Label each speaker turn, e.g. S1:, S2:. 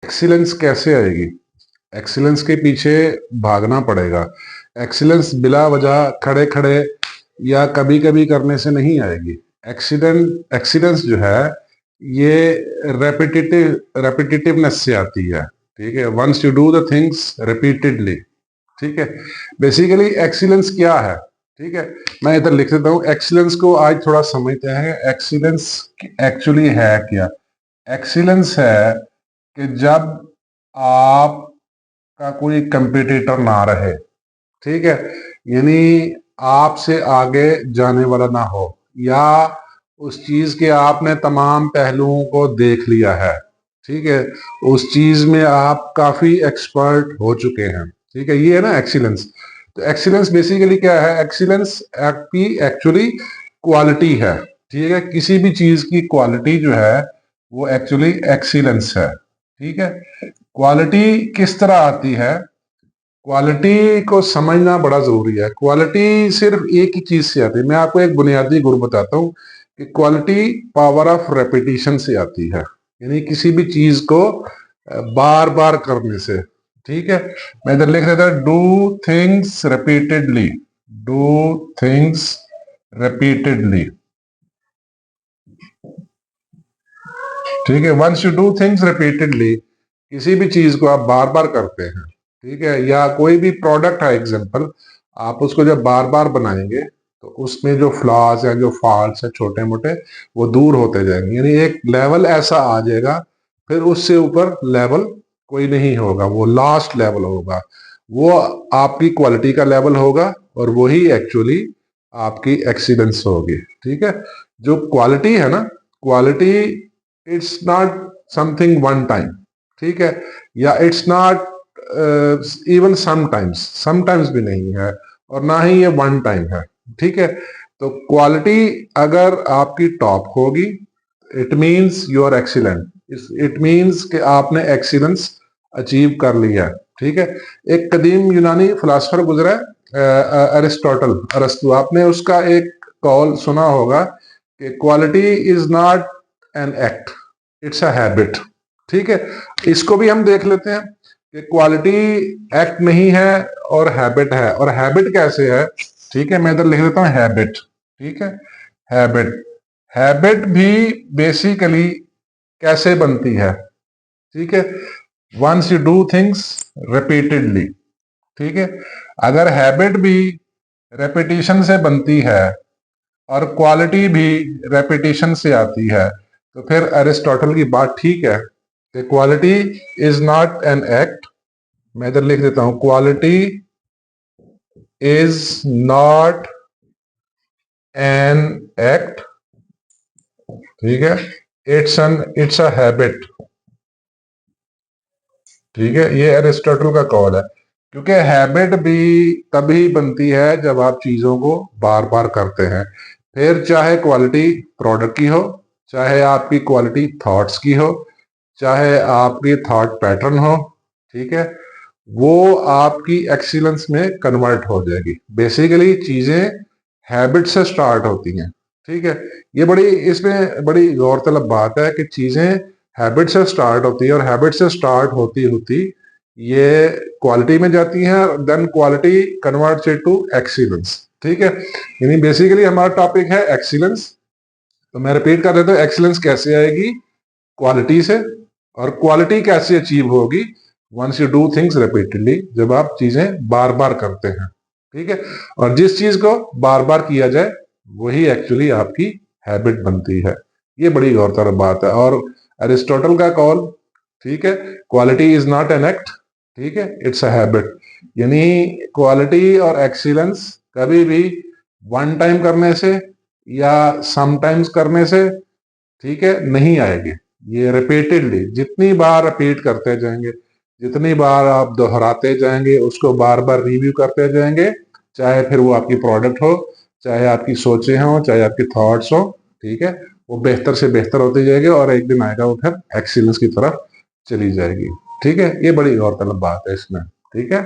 S1: Excellence कैसे आएगी? Excellence के पीछे भागना पड़ेगा। एक्सीलेंस बिला वजह खड़े खड़े या कभी कभी करने से नहीं आएगी। एक्सीलेंस जो है ये रेपिटेटिवनेस से आती है। ठीक है, once you do the things repeatedly. ठीक है, बेसिकली एक्सीलेंस क्या है? ठीक है, मैं इधर लिख देता हूँ। एक्सीलेंस को आज थोड़ा समझते हैं। एक्सीलेंस एक्चुअली है क्या? एक्सीलेंस है कि जब आपका कोई कंपटीटर ना रहे, ठीक है, यानी आपसे आगे जाने वाला ना हो, या उस चीज के आपने तमाम पहलुओं को देख लिया है। ठीक है, उस चीज में आप काफी एक्सपर्ट हो चुके हैं। ठीक है, ये है ना एक्सीलेंस। तो एक्सीलेंस बेसिकली क्या है? एक्सीलेंस आपकी एक्चुअली क्वालिटी है। ठीक है, किसी भी चीज की क्वालिटी जो है वो एक्चुअली एक्सीलेंस है। ठीक है, क्वालिटी किस तरह आती है? क्वालिटी को समझना बड़ा जरूरी है। क्वालिटी सिर्फ एक ही चीज से आती है। मैं आपको एक बुनियादी गुण बताता हूँ कि क्वालिटी पावर ऑफ रेपिटेशन से आती है, यानी किसी भी चीज को बार बार करने से। ठीक है, मैं इधर लिख देता हूं, do things repeatedly. Do things repeatedly. ठीक है, once you do things repeatedly, किसी भी चीज को आप बार बार करते हैं, ठीक है, या कोई भी प्रोडक्ट है एग्जांपल, आप उसको जब बार बार बनाएंगे तो उसमें जो फ्लॉज हैं, जो फॉल्ट्स हैं छोटे मोटे, वो दूर होते जाएंगे। यानी एक लेवल ऐसा आ जाएगा, फिर उससे ऊपर लेवल कोई नहीं होगा, वो लास्ट लेवल होगा। वो आपकी क्वालिटी का लेवल होगा और वही एक्चुअली आपकी एक्सीलेंस होगी। ठीक है, जो क्वालिटी है ना, quality it's not something one time. ठीक है, या इट्स नॉट इवन समटाइम्स भी नहीं है, और ना ही ये वन टाइम है। ठीक है, तो क्वालिटी अगर आपकी टॉप होगी, it means you are excellent. It means कि आपने एक्सीलेंस अचीव कर लिया। ठीक है, एक कदीम यूनानी फिलासफर गुजरा है, अरिस्टोटल, अरस्तु। आपने उसका एक कॉल सुना होगा कि quality is not an act, it's a habit. ठीक है, इसको भी हम देख लेते हैं कि क्वालिटी एक्ट नहीं है और हैबिट है। और हैबिट कैसे है? ठीक है, मैं इधर लिख देता हूं हैबिट। ठीक है, हैबिट। हैबिट भी बेसिकली कैसे बनती है? ठीक है, once you do things repeatedly. ठीक है, अगर हैबिट भी रेपिटेशन से बनती है और क्वालिटी भी रेपिटेशन से आती है, तो फिर अरिस्टोटल की बात ठीक है कि quality is not an act. मैं इधर लिख देता हूं, quality is not an act. ठीक है, इट्स अ हैबिट। ठीक है, ये अरिस्टोटल का कॉल है, क्योंकि हैबिट भी तभी बनती है जब आप चीजों को बार बार करते हैं। फिर चाहे क्वालिटी प्रोडक्ट की हो, चाहे आपकी क्वालिटी थॉट्स की हो, चाहे आपकी थॉट पैटर्न हो, ठीक है, वो आपकी एक्सीलेंस में कन्वर्ट हो जाएगी। बेसिकली चीजें हैबिट से स्टार्ट होती हैं। ठीक है, ये बड़ी, इसमें बड़ी गौरतलब बात है कि चीजें हैबिट से स्टार्ट होती है, और हैबिट से स्टार्ट होती होती ये क्वालिटी में जाती हैं, then quality converts it to excellence. ठीक है, यानी बेसिकली हमारा टॉपिक है एक्सीलेंस। तो मैं रिपीट कर देता हूँ, एक्सीलेंस कैसे आएगी? क्वालिटी से। और क्वालिटी कैसे अचीव होगी? Once you do things repeatedly, जब आप चीजें बार बार करते हैं। ठीक है, और जिस चीज को बार बार किया जाए वही एक्चुअली आपकी हैबिट बनती है। ये बड़ी गौरतलब बात है। और अरिस्टोटल का कॉल, ठीक है, quality is not an act, ठीक है, इट्स अ हैबिट। यानी क्वालिटी और एक्सीलेंस कभी भी वन टाइम करने से या समटाइम्स करने से, ठीक है, नहीं आएगी। ये रिपीटेडली, जितनी बार रिपीट करते जाएंगे, जितनी बार आप दोहराते जाएंगे, उसको बार बार रिव्यू करते जाएंगे, चाहे फिर वो आपकी प्रोडक्ट हो, चाहे आपकी सोचें हो, चाहे आपकी थॉट्स हो, ठीक है, वो बेहतर से बेहतर होती जाएगी और एक दिन आएगा वो फिर एक्सीलेंस की तरफ चली जाएगी। ठीक है, ये बड़ी गौरतलब बात है इसमें। ठीक है।